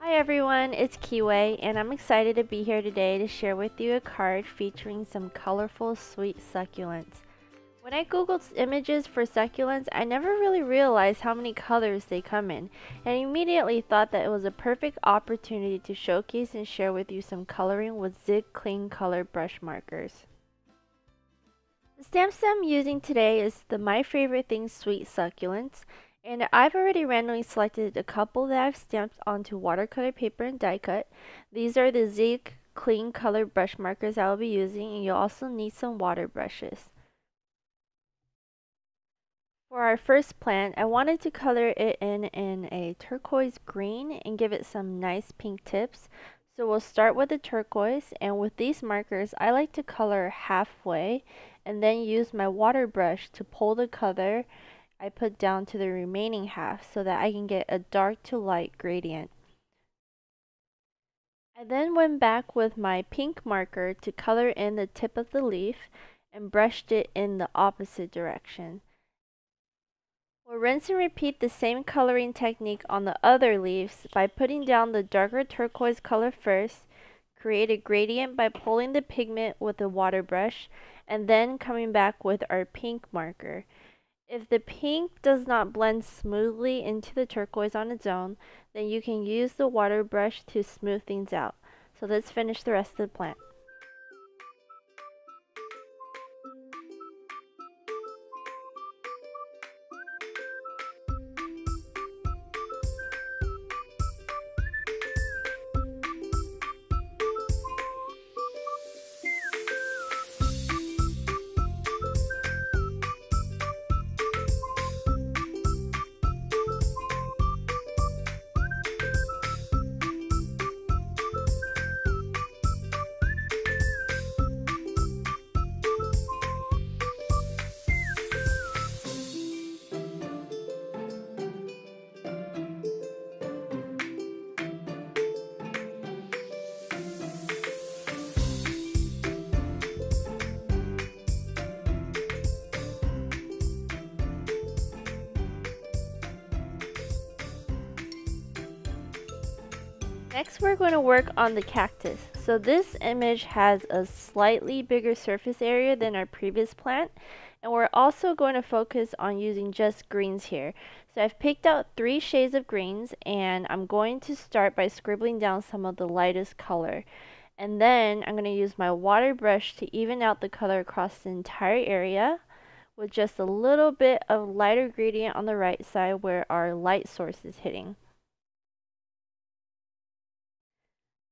Hi everyone, it's Kiwei, and I'm excited to be here today to share with you a card featuring some colorful sweet succulents. When I googled images for succulents, I never really realized how many colors they come in, and immediately thought that it was a perfect opportunity to showcase and share with you some coloring with Zig Clean Color brush markers. The stamps I'm using today is the My Favorite Things Sweet Succulents, and I've already randomly selected a couple that I've stamped onto watercolor paper and die cut. These are the Zig Clean Color brush markers I will be using, and you'll also need some water brushes. For our first plant, I wanted to color it in a turquoise green and give it some nice pink tips. So we'll start with the turquoise, and with these markers I like to color halfway and then use my water brush to pull the color I put down to the remaining half so that I can get a dark to light gradient. I then went back with my pink marker to color in the tip of the leaf and brushed it in the opposite direction. We'll rinse and repeat the same coloring technique on the other leaves by putting down the darker turquoise color first, create a gradient by pulling the pigment with a water brush, and then coming back with our pink marker. If the pink does not blend smoothly into the turquoise on its own, then you can use the water brush to smooth things out. So let's finish the rest of the plant. Next, we're going to work on the cactus. So this image has a slightly bigger surface area than our previous plant, and we're also going to focus on using just greens here. So I've picked out 3 shades of greens, and I'm going to start by scribbling down some of the lightest color. And then I'm going to use my water brush to even out the color across the entire area with just a little bit of lighter gradient on the right side where our light source is hitting.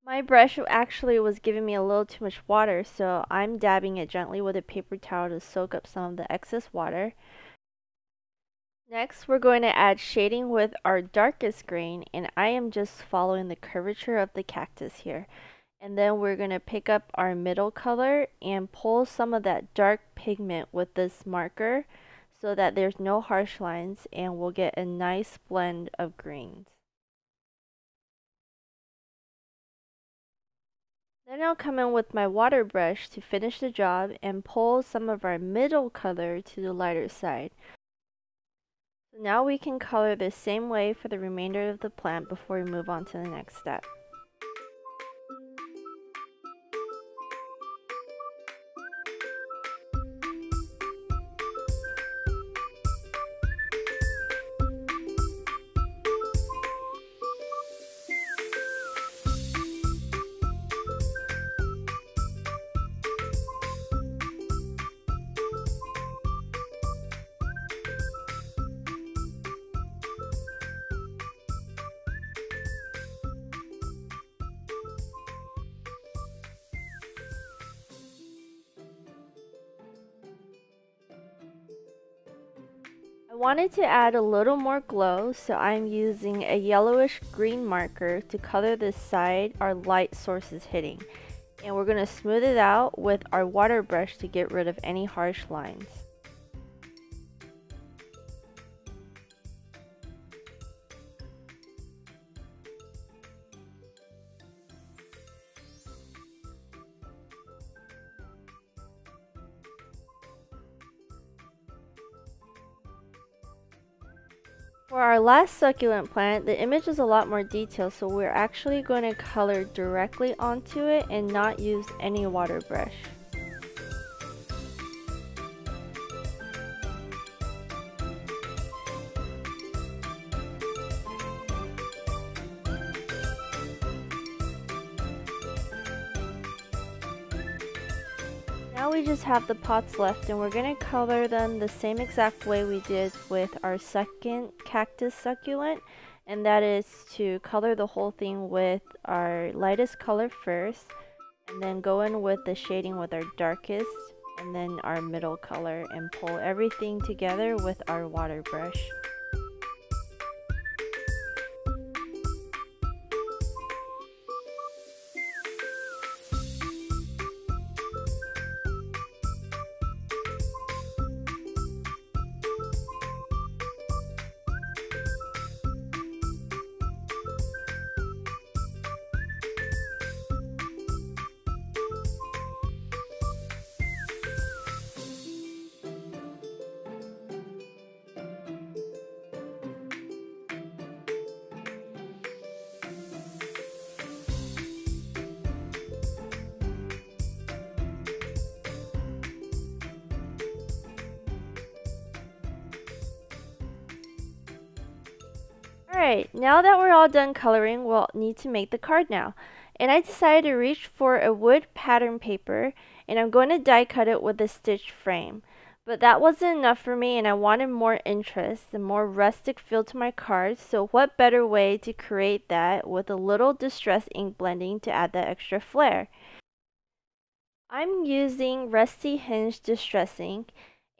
My brush actually was giving me a little too much water, so I'm dabbing it gently with a paper towel to soak up some of the excess water. Next, we're going to add shading with our darkest green, and I am just following the curvature of the cactus here. And then we're going to pick up our middle color and pull some of that dark pigment with this marker so that there's no harsh lines, and we'll get a nice blend of greens. Then I'll come in with my water brush to finish the job and pull some of our middle color to the lighter side. So now we can color the same way for the remainder of the plant before we move on to the next step. I wanted to add a little more glow, so I'm using a yellowish green marker to color the side our light source is hitting. And we're going to smooth it out with our water brush to get rid of any harsh lines. For our last succulent plant, the image is a lot more detailed, so we're actually going to color directly onto it and not use any water brush. Now we just have the pots left, and we're going to color them the same exact way we did with our second cactus succulent, and that is to color the whole thing with our lightest color first, and then go in with the shading with our darkest, and then our middle color, and pull everything together with our water brush. Alright, now that we're all done coloring, we'll need to make the card now. And I decided to reach for a wood pattern paper, and I'm going to die cut it with a stitched frame. But that wasn't enough for me, and I wanted more interest and more rustic feel to my cards, so what better way to create that with a little distress ink blending to add that extra flair. I'm using Rusty Hinge Distress Ink,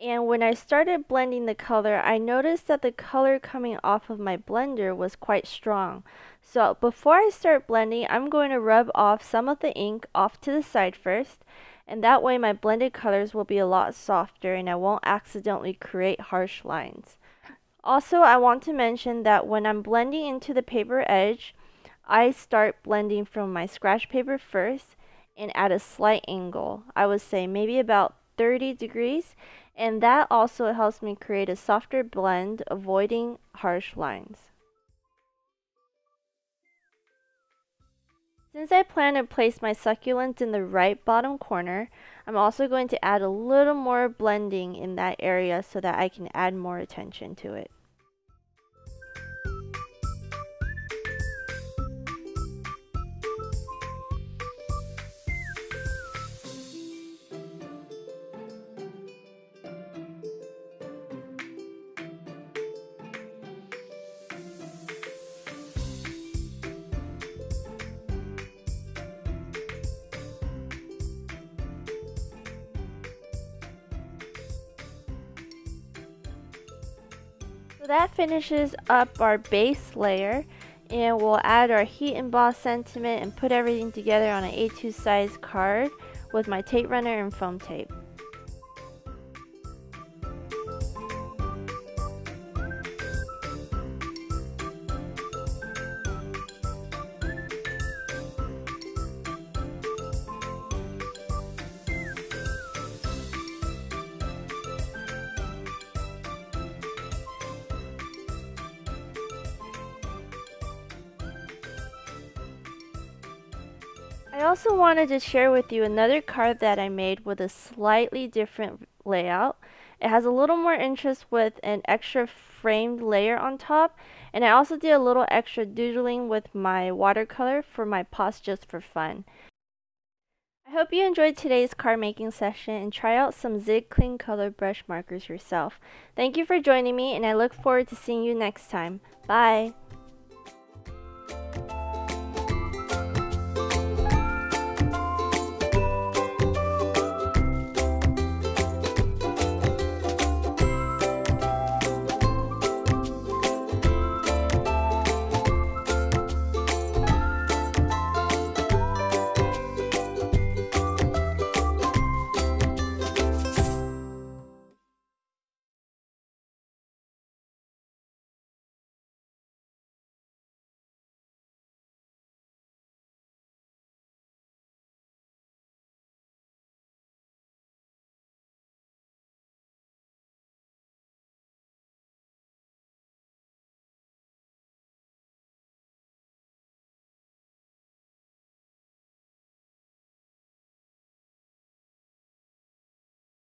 and when I started blending the color, I noticed that the color coming off of my blender was quite strong. So before I start blending, I'm going to rub off some of the ink off to the side first, and that way my blended colors will be a lot softer and I won't accidentally create harsh lines. Also, I want to mention that when I'm blending into the paper edge, I start blending from my scratch paper first and at a slight angle. I would say maybe about 30 degrees, and that also helps me create a softer blend, avoiding harsh lines. Since I plan to place my succulents in the right bottom corner, I'm also going to add a little more blending in that area so that I can add more attention to it. So that finishes up our base layer, and we'll add our heat emboss sentiment and put everything together on an A2 size card with my tape runner and foam tape. I also wanted to share with you another card that I made with a slightly different layout. It has a little more interest with an extra framed layer on top, and I also did a little extra doodling with my watercolor for my pots just for fun. I hope you enjoyed today's card making session and try out some Zig Clean Color brush markers yourself. Thank you for joining me, and I look forward to seeing you next time. Bye!